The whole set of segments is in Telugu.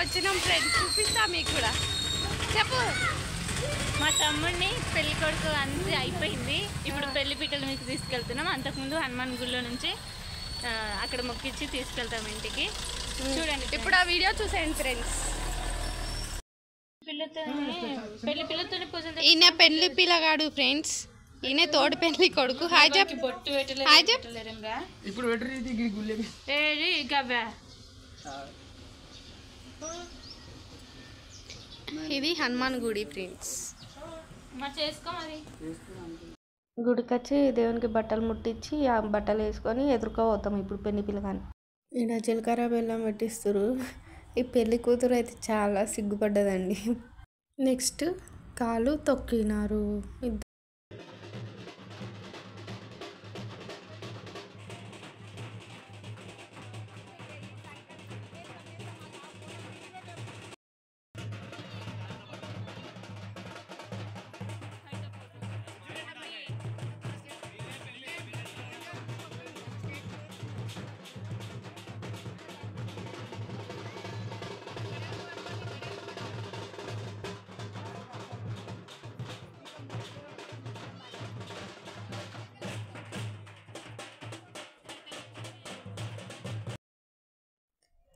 వచ్చినాం ఫ్రెండ్స్, చూపిస్తా మీకు కూడా. చెప్పు. మా తమ్ముడిని పెళ్లి కొడుకు అంతే అయిపోయింది. ఇప్పుడు పెళ్లి పీటల మీకు తీసుకెళ్తున్నాం. అంతకుముందు హనుమాన్ గుళ్ళో నుంచి అక్కడ మొక్కిచ్చి తీసుకెళ్తాం ఇంటికి. చూడండి ఇప్పుడు ఆ వీడియో చూసేయండి ఫ్రెండ్స్. పెళ్లి పిల్లతోనే పూజలు. ఈయన పెళ్లి పిల్లగాడు ఫ్రెండ్స్, ఈయన తోడు పెళ్లి కొడుకు. హాయ్ చెప్. బొట్టు పెట్టలేదు. హాయ్ చెప్. ఇప్పుడు ఇది హనుమాన్ గుడి ఫ్రెండ్స్. చేసుకో మరి. గుడికి వచ్చి దేవునికి బట్టలు ముట్టించి ఆ బట్టలు వేసుకొని ఎదుర్కోపోతాం ఇప్పుడు పెళ్లి పిల్లగాని. ఈయన జీలకర్ర బెల్లం పెట్టిస్తారు. ఈ పెళ్లి కూతురు అయితే చాలా సిగ్గుపడ్డదండి. నెక్స్ట్ కాలు తొక్కినారు.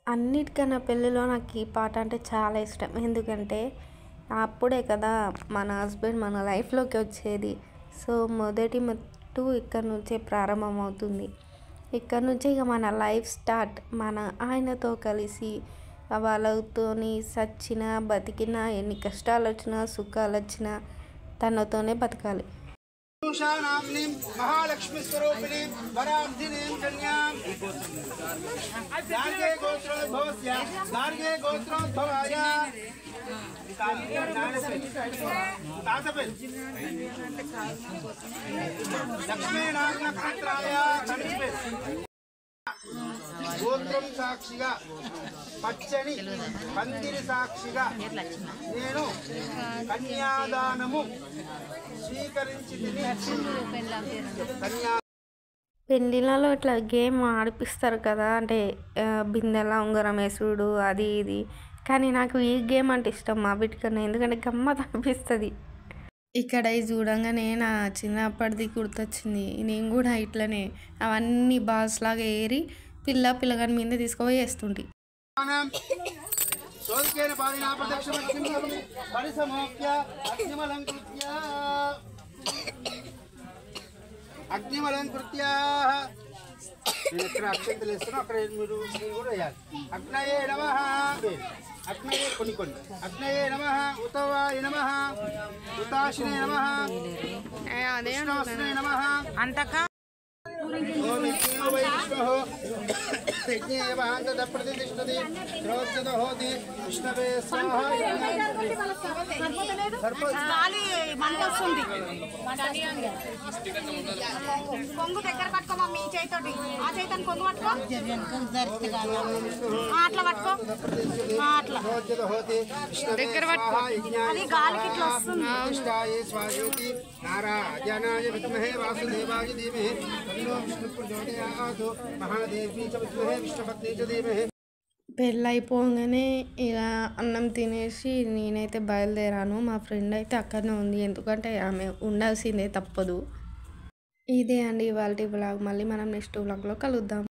అన్నిటికన్నా పెళ్ళిలో నాకు ఈ పాట అంటే చాలా ఇష్టం. ఎందుకంటే అప్పుడే కదా మన హస్బెండ్ మన లైఫ్లోకి వచ్చేది. సో మొదటి మెట్టు ఇక్కడ నుంచే ప్రారంభమవుతుంది. ఇక్కడ నుంచే ఇక మన లైఫ్ స్టార్ట్. మన ఆయనతో కలిసి వాళ్ళతోని సచ్చినా బతికినా, ఎన్ని కష్టాలు వచ్చినా సుఖాలు వచ్చినా తనతోనే బతకాలి. महालक्ष्मी स्वरूपिणी वराब्धिनीं कन्यां गार्गे गोत्रोद्भवस्य गार्गे गोत्रोद्भवाय लक्ष्मी नक्षत्राय గోత్రం సాక్షిగా పచ్చని పందిరి సాక్షిగా నేను కన్యాదానము స్వీకరించి పెళ్ళిళ్ళలో ఇట్లా గేమ్ ఆడిపిస్తారు కదా, అంటే బిందెల ఉంగరం వేసుడు అది ఇది. కానీ నాకు ఈ గేమ్ అంటే ఇష్టం మా వీటికన్నా, ఎందుకంటే గమ్మత్ అనిపిస్తుంది. ఇక్కడ ఇది చూడంగానే నా చిన్నప్పటిది గుర్తొచ్చింది. నేను కూడా ఇట్లనే అవన్నీ బాల్స్ లాగా ఏరి పిల్లగాని మీద తీసుకుపోయి వేస్తుంటే అగ్నిమలంకృత్య నేను ఎక్కడ అక్షంతలు వేస్తానో అక్కడ మీరు కూడా వేయాలి. అగ్నయే నమః, అగ్నయే కొన్ని అగ్నయే నమః, ఉతవాయ నమః, ఉతాశినే నమః, విష్ణవస్నే నమః. అంతక ఓం విష్ణు వై విష్ణుః యజ్ఞే వాంతద ప్రతిష్ఠతి ప్రోజ్యత హోతి విష్ణవే స్వాహా. గాలి మంట వస్తుంది. కొంగు దగ్గర పట్టుకోమా మీ చేతితోటి. ఆ చేతిని కొంగు పట్టుకో, అట్లా పట్టుకో, అట్లా దగ్గర పట్టుకో. అది గాలికి ఇట్లా వస్తుంది. నారాయణాయ విద్మహే వాసుదేవాయ ధీమహి తన్నో విష్ణుః ప్రచోదయాత్. మహాదేవి చ విద్మహే విష్ణుపత్ని చ ధీమహి. పెళ్ళి అయిపోగానే ఇక అన్నం తినేసి నేనైతే బయలుదేరాను. మా ఫ్రెండ్ అయితే అక్కడనే ఉంది, ఎందుకంటే ఆమె ఉండాల్సిందే, తప్పదు. ఇదే అండి ఇవాళ వ్లాగ్. మళ్ళీ మనం నెక్స్ట్ వ్లాగ్లో కలుద్దాం.